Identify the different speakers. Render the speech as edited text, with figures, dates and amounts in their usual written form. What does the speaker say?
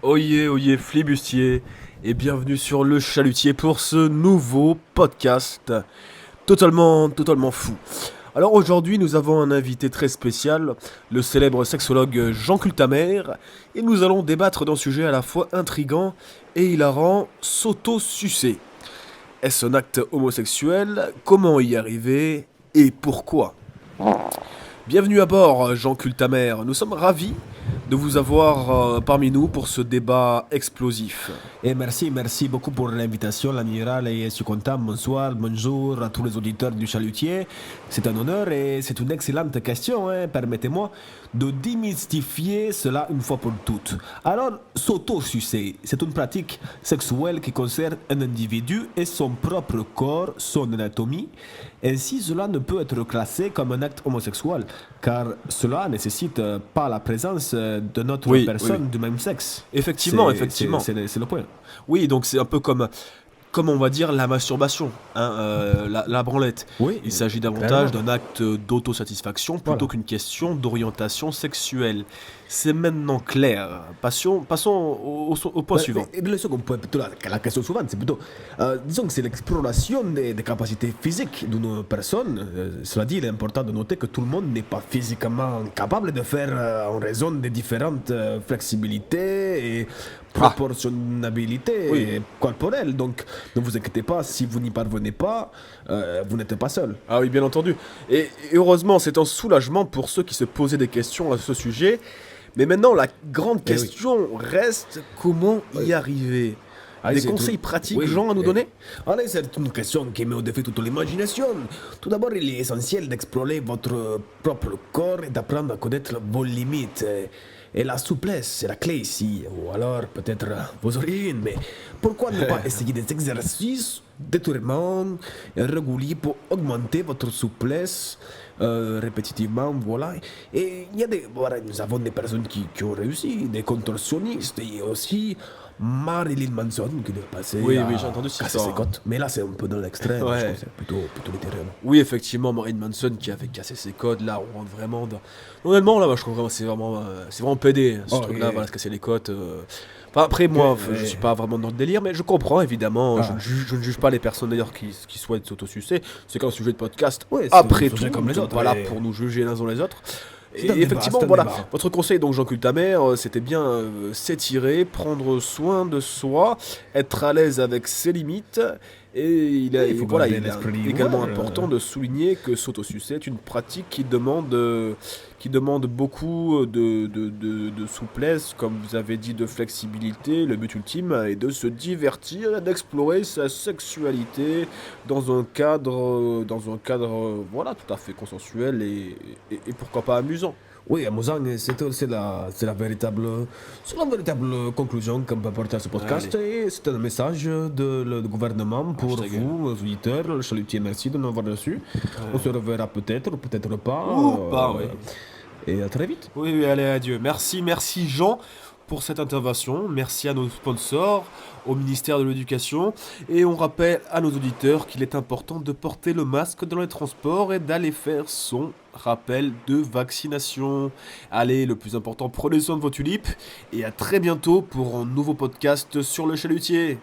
Speaker 1: Oyez, flibustier, et bienvenue sur Le Chalutier pour ce nouveau podcast totalement fou. Alors aujourd'hui, nous avons un invité très spécial, le célèbre sexologue Jean Cultamer, et nous allons débattre d'un sujet à la fois intrigant et hilarant, s'auto-sucer. Est-ce un acte homosexuel? Comment y arriver? Et pourquoi? Bienvenue à bord, Jean Cultamer. Nous sommes ravis de vous avoir parmi nous pour ce débat explosif.
Speaker 2: Et merci beaucoup pour l'invitation, l'amiral, et je suis content. Bonsoir, bonjour à tous les auditeurs du Chalutier. C'est un honneur et c'est une excellente question. Permettez-moi de démystifier cela une fois pour toutes. Alors, s'auto-sucer, c'est une pratique sexuelle qui concerne un individu et son propre corps, son anatomie. Ainsi, cela ne peut être classé comme un acte homosexuel, car cela nécessite pas la présence de notre personne du même sexe.
Speaker 1: Effectivement.
Speaker 2: C'est le point.
Speaker 1: Oui, donc c'est un peu comme on va dire la masturbation, la branlette.
Speaker 2: Oui,
Speaker 1: Il s'agit davantage d'un acte d'autosatisfaction plutôt qu'une question d'orientation sexuelle. C'est maintenant clair. Passons au point suivant.
Speaker 2: Mais le second point, plutôt la question suivante, c'est plutôt, disons que c'est l'exploration des capacités physiques d'une personne. Cela dit, il est important de noter que tout le monde n'est pas physiquement capable de faire en raison des différentes flexibilités et proportionnabilité corporelle. Donc, ne vous inquiétez pas, si vous n'y parvenez pas, vous n'êtes pas seul.
Speaker 1: Ah oui, bien entendu. Et heureusement, c'est un soulagement pour ceux qui se posaient des questions à ce sujet. Mais maintenant, la grande question reste comment y arriver. Des conseils pratiques, Jean, à nous donner?
Speaker 2: Allez, c'est une question qui met au défi toute l'imagination. Tout d'abord, il est essentiel d'explorer votre propre corps et d'apprendre à connaître vos limites. Et la souplesse, c'est la clé ici. Ou alors, peut-être vos origines. Mais pourquoi ne pas essayer des exercices d'étirement réguliers pour augmenter votre souplesse répétitivement, voilà. Et il y a voilà, nous avons des personnes qui ont réussi, des contorsionnistes, et aussi Marilyn Manson qui est passé
Speaker 1: Oui, j'ai entendu cette
Speaker 2: casser ses
Speaker 1: histoire.
Speaker 2: côtes. Mais là, c'est un peu dans l'extrême,
Speaker 1: Ouais.
Speaker 2: je trouve que c'est plutôt littéraire.
Speaker 1: Oui, effectivement, Marilyn Manson qui avait cassé ses codes, là, on rentre vraiment dans... Honnêtement, là, moi, je trouve vraiment, c'est vraiment pédé, ce truc-là, voilà, se casser les côtes. Enfin, après, moi, je suis pas vraiment dans le délire, mais je comprends, évidemment. Je ne juge pas les personnes, d'ailleurs, qui souhaitent s'autosucer. C'est qu'un sujet de podcast.
Speaker 2: Ouais, c'est
Speaker 1: Après
Speaker 2: un
Speaker 1: tout,
Speaker 2: sujet comme
Speaker 1: nous
Speaker 2: les
Speaker 1: sommes
Speaker 2: autres,
Speaker 1: pas là
Speaker 2: et-
Speaker 1: pour nous juger les uns les autres. Et
Speaker 2: un débat,
Speaker 1: effectivement,
Speaker 2: c'est un
Speaker 1: voilà,
Speaker 2: débat.
Speaker 1: votre conseil, donc Jean Cultamer, c'était bien s'étirer, prendre soin de soi, être à l'aise avec ses limites. Et
Speaker 2: Il faut
Speaker 1: voilà,
Speaker 2: garder
Speaker 1: il est
Speaker 2: l'esprit
Speaker 1: également
Speaker 2: ouvert,
Speaker 1: important de souligner que s'autosucer est une pratique qui demande beaucoup de souplesse, comme vous avez dit, de flexibilité. Le but ultime est de se divertir et d'explorer sa sexualité dans un cadre, voilà, tout à fait consensuel et pourquoi pas amusant.
Speaker 2: Oui, amusant, et c'est la véritable conclusion qu'on peut apporter à ce podcast. Et c'est un message du gouvernement pour
Speaker 1: Hashtag.
Speaker 2: vous, les auditeurs. Le chalutier, merci de nous avoir reçus. On se reverra peut-être ou peut-être pas.
Speaker 1: Ou pas, oui.
Speaker 2: Et à très vite.
Speaker 1: Oui, allez, adieu. Merci Jean pour cette intervention. Merci à nos sponsors, au ministère de l'Éducation. Et on rappelle à nos auditeurs qu'il est important de porter le masque dans les transports et d'aller faire son rappel de vaccination. Allez, le plus important, prenez soin de vos tulipes. Et à très bientôt pour un nouveau podcast sur le chalutier.